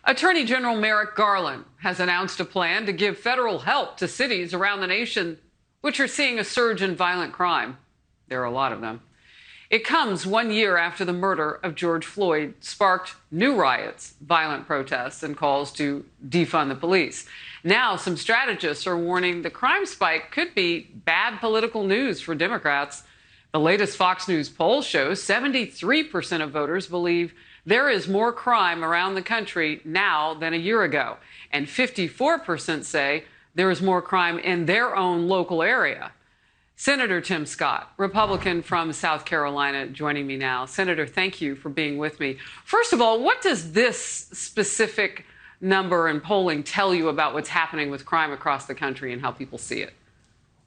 Attorney General Merrick Garland has announced a plan to give federal help to cities around the nation which are seeing a surge in violent crime. There are a lot of them. It comes 1 year after the murder of George Floyd sparked new riots, violent protests, and calls to defund the police. Now, some strategists are warning the crime spike could be bad political news for Democrats. The latest Fox News poll shows 73% of voters believe there is more crime around the country now than a year ago, and 54% say there is more crime in their own local area. Senator Tim Scott, Republican from South Carolina, joining me now. Senator, thank you for being with me. First of all, what does this specific number and polling tell you about what's happening with crime across the country and how people see it?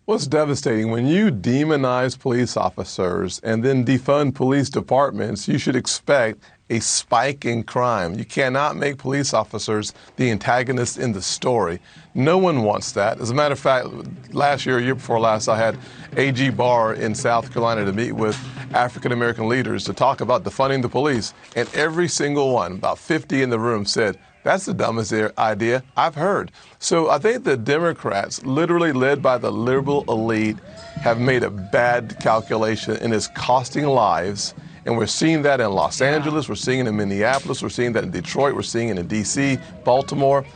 Well, it's devastating. When you demonize police officers and then defund police departments, you should expect a spike in crime. You cannot make police officers the antagonists in the story. No one wants that. As a matter of fact, last year before last, I had A.G. Barr in South Carolina to meet with African-American leaders to talk about defunding the police. And every single one, about 50 in the room, said, that's the dumbest idea I've heard. So I think the Democrats, literally led by the liberal elite, have made a bad calculation and is costing lives. And we're seeing that in Los Angeles, we're seeing it in Minneapolis, we're seeing that in Detroit, we're seeing it in D.C., Baltimore.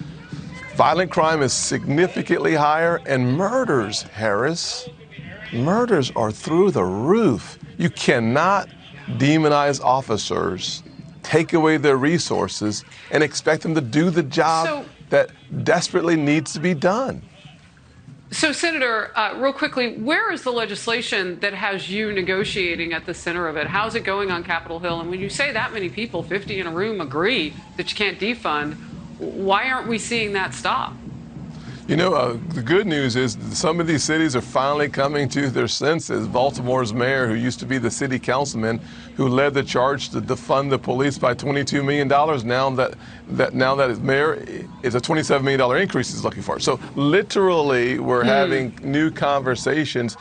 Violent crime is significantly higher, and murders, Harris, murders are through the roof. You cannot demonize officers, take away their resources, and expect them to do the job that desperately needs to be done. So, Senator, real quickly, where is the legislation that has you negotiating at the center of it? How's it going on Capitol Hill? And when you say that many people, 50 in a room, agree that you can't defund, why aren't we seeing that stop? You know, the good news is some of these cities are finally coming to their senses. Baltimore's mayor, who used to be the city councilman, who led the charge to defund the police by $22 million, now that his mayor is a $27 million increase he's looking for. So literally, we're having new conversations.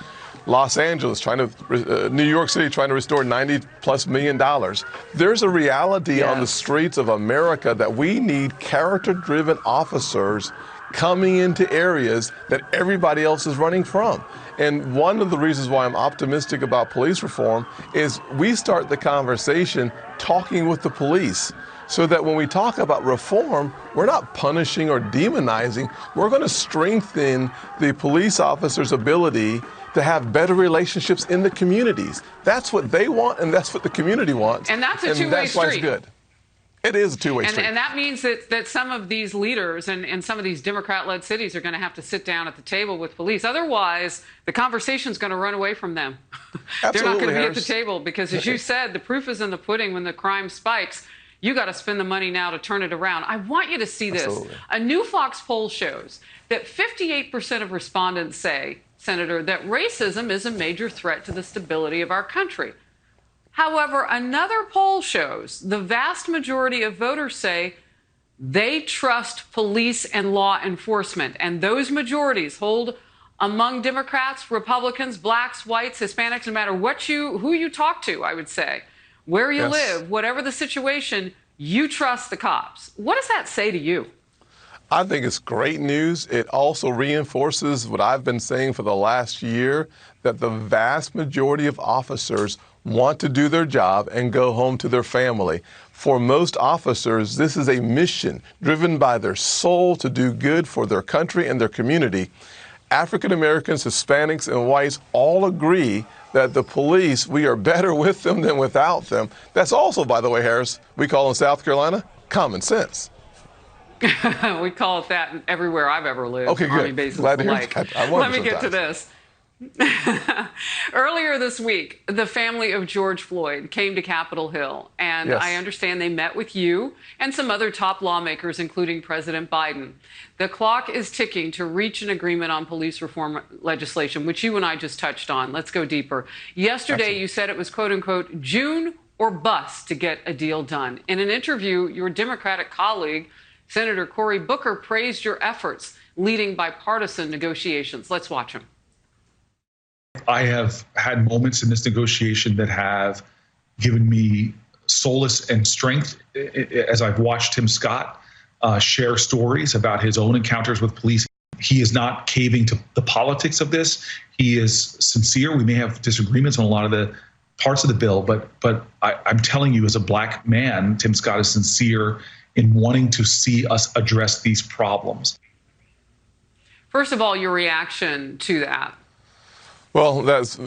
Los Angeles New York City trying to restore $90+ million. There's a reality on the streets of America that we need character-driven officers coming into areas that everybody else is running from. And one of the reasons why I'm optimistic about police reform is we start the conversation talking with the police, so that when we talk about reform, we're not punishing or demonizing. We're going to strengthen the police officers' ability to have better relationships in the communities. That's what they want, and that's what the community wants. And that's a two-way street. That's why it's good. It is a two-way street. And that means that some of these leaders and some of these Democrat-led cities are going to have to sit down at the table with police. Otherwise, the conversation's going to run away from them. They're not going to be at the table because, as you said, the proof is in the pudding. When the crime spikes, you got to spend the money now to turn it around. I want you to see this. Absolutely. A new Fox poll shows that 58% of respondents say, Senator, that racism is a major threat to the stability of our country. However, another poll shows the vast majority of voters say they trust police and law enforcement. And those majorities hold among Democrats, Republicans, blacks, whites, Hispanics, no matter who you talk to, I would say, where you live, whatever the situation, you trust the cops. What does that say to you? I think it's great news. It also reinforces what I've been saying for the last year, that the vast majority of officers want to do their job and go home to their family. For most officers, this is a mission driven by their soul to do good for their country and their community. African Americans, Hispanics, and whites all agree that the police, we are better with them than without them. That's also, by the way, Harris, we call in South Carolina common sense. We call it that everywhere I've ever lived. Okay, good. Army bases Glad to hear alike. that. Let me get to this. Earlier this week, the family of George Floyd came to Capitol Hill, and I understand they met with you and some other top lawmakers, including President Biden. The clock is ticking to reach an agreement on police reform legislation, which you and I just touched on. Let's go deeper. Yesterday, you said it was, quote unquote, June or bust to get a deal done. In an interview, your Democratic colleague, Senator Cory Booker, praised your efforts leading bipartisan negotiations. Let's watch him. I have had moments in this negotiation that have given me solace and strength as I've watched Tim Scott share stories about his own encounters with police. He is not caving to the politics of this. He is sincere. We may have disagreements on a lot of the parts of the bill, but I'm telling you, as a black man, Tim Scott is sincere in wanting to see us address these problems. First of all, your reaction to that. Well, that's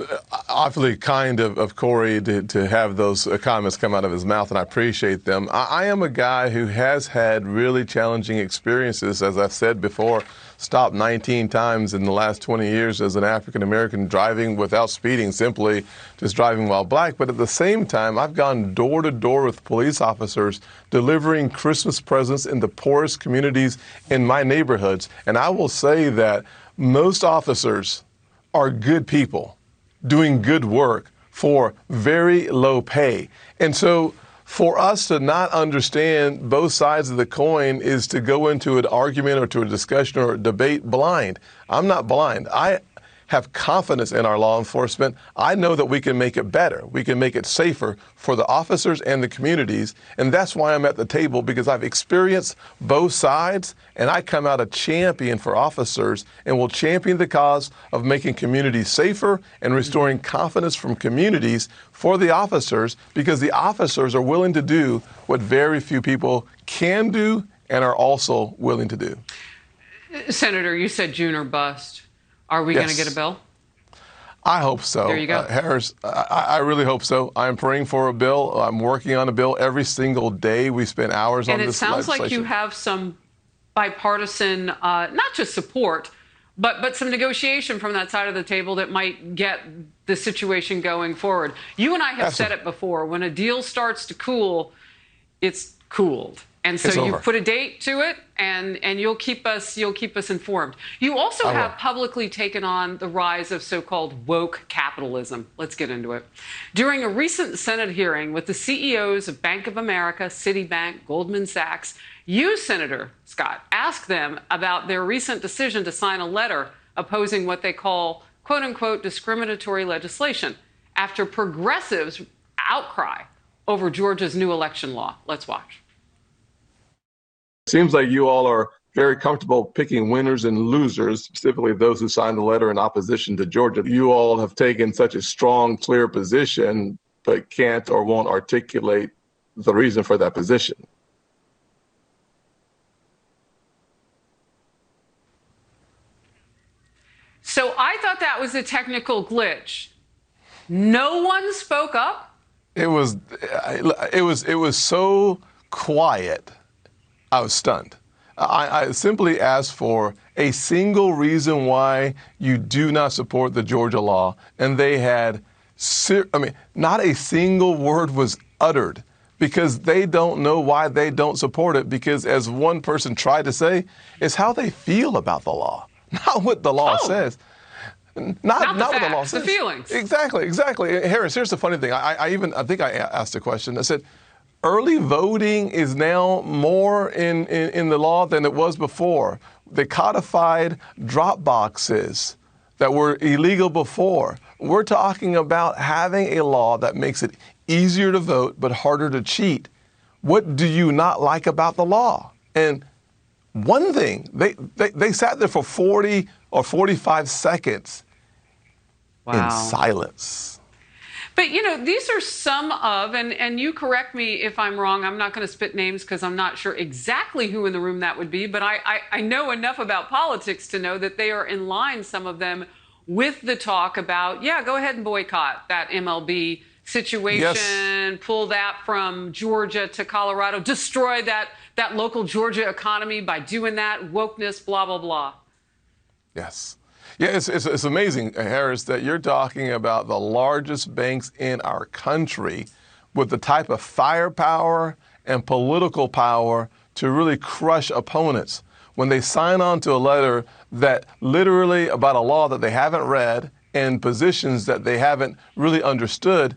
awfully kind of Corey to have those comments come out of his mouth, and I appreciate them. I am a guy who has had really challenging experiences, as I've said before, stopped 19 times in the last 20 years as an African American, driving without speeding, simply just driving while black. But at the same time, I've gone door to door with police officers delivering Christmas presents in the poorest communities in my neighborhoods. And I will say that most officers are good people doing good work for very low pay. And so for us to not understand both sides of the coin is to go into an argument or to a discussion or a debate blind. I'm not blind. I have confidence in our law enforcement. I know that we can make it better. We can make it safer for the officers and the communities. And that's why I'm at the table, because I've experienced both sides, and I come out a champion for officers and will champion the cause of making communities safer and restoring confidence from communities for the officers, because the officers are willing to do what very few people can do and are also willing to do. Senator, you said June or bust. Are we going to get a bill? I hope so. There you go. Harris, I really hope so. I'm praying for a bill. I'm working on a bill every single day. We spend hours on this legislation. And it sounds like you have some bipartisan, not just support, but some negotiation from that side of the table that might get the situation going forward. You and I have said it before. When a deal starts to cool, it's cooled. And so you put a date to it, and you'll keep us informed. You also have publicly taken on the rise of so-called woke capitalism. Let's get into it. During a recent Senate hearing with the CEOs of Bank of America, Citibank, Goldman Sachs, you, Senator Scott, asked them about their recent decision to sign a letter opposing what they call, quote unquote, discriminatory legislation after progressives' outcry over Georgia's new election law. Let's watch. Seems like you all are very comfortable picking winners and losers, specifically those who signed the letter in opposition to Georgia. You all have taken such a strong, clear position, but can't or won't articulate the reason for that position. So I thought that was a technical glitch. No one spoke up? It was so quiet. I was stunned. I simply asked for a single reason why you do not support the Georgia law, and they had, not a single word was uttered, because they don't know why they don't support it, because as one person tried to say, it's how they feel about the law, not what the law says. Not what the law says. The feelings. Exactly. Harris, here's the funny thing. I think I asked a question. I said, early voting is now more in the law than it was before. They codified drop boxes that were illegal before. We're talking about having a law that makes it easier to vote but harder to cheat. What do you not like about the law? And one thing, they sat there for 40 or 45 seconds in silence. But, these are some of, and you correct me if I'm wrong, I'm not going to spit names because I'm not sure exactly who in the room that would be, but I know enough about politics to know that they are in line, some of them, with the talk about, go ahead and boycott that MLB situation, pull that from Georgia to Colorado, destroy that local Georgia economy by doing that, wokeness, blah, blah, blah. Yes. Yeah, it's amazing, Harris, that you're talking about the largest banks in our country with the type of firepower and political power to really crush opponents. When they sign on to a letter that literally about a law that they haven't read and positions that they haven't really understood,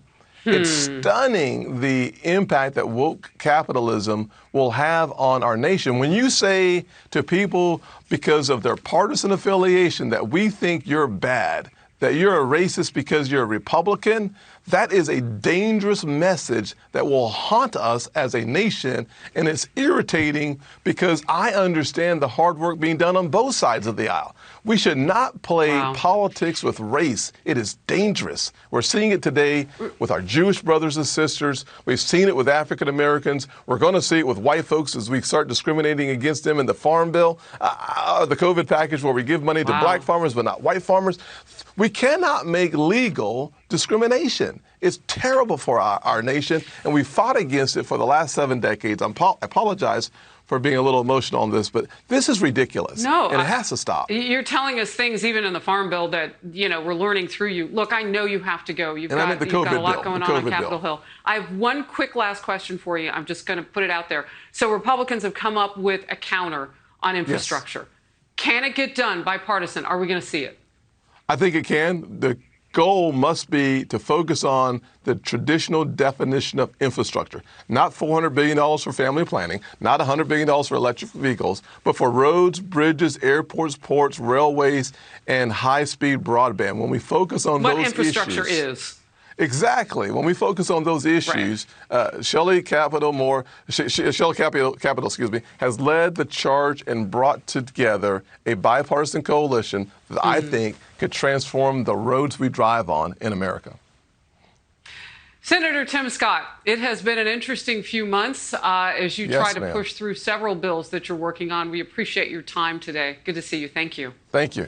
it's stunning the impact that woke capitalism will have on our nation. When you say to people, because of their partisan affiliation, that we think you're bad, that you're a racist because you're a Republican, That is a dangerous message that will haunt us as a nation, and it's irritating because I understand the hard work being done on both sides of the aisle. We should not play politics with race. It is dangerous. We're seeing it today with our Jewish brothers and sisters. We've seen it with African Americans. We're going to see it with white folks as we start discriminating against them in the Farm Bill, the COVID package where we give money to black farmers but not white farmers. We cannot make legal discrimination. It's terrible for our nation, and we fought against it for the last 7 decades. I apologize for being a little emotional on this, but this is ridiculous. No, and it has to stop. You're telling us things even in the Farm Bill that, we're learning through you. Look, I know you have to go. You've got a lot going on Capitol Hill. I have one quick last question for you. I'm just going to put it out there. So Republicans have come up with a counter on infrastructure. Yes. Can it get done bipartisan? Are we going to see it? I think it can. The goal must be to focus on the traditional definition of infrastructure, not $400 billion for family planning, not $100 billion for electric vehicles, but for roads, bridges, airports, ports, railways, and high-speed broadband. When we focus on those issues... What infrastructure is. Exactly. When we focus on those issues, Shelley Capitol, has led the charge and brought together a bipartisan coalition that I think could transform the roads we drive on in America. Senator Tim Scott, it has been an interesting few months as you try to push through several bills that you're working on. We appreciate your time today. Good to see you. Thank you. Thank you.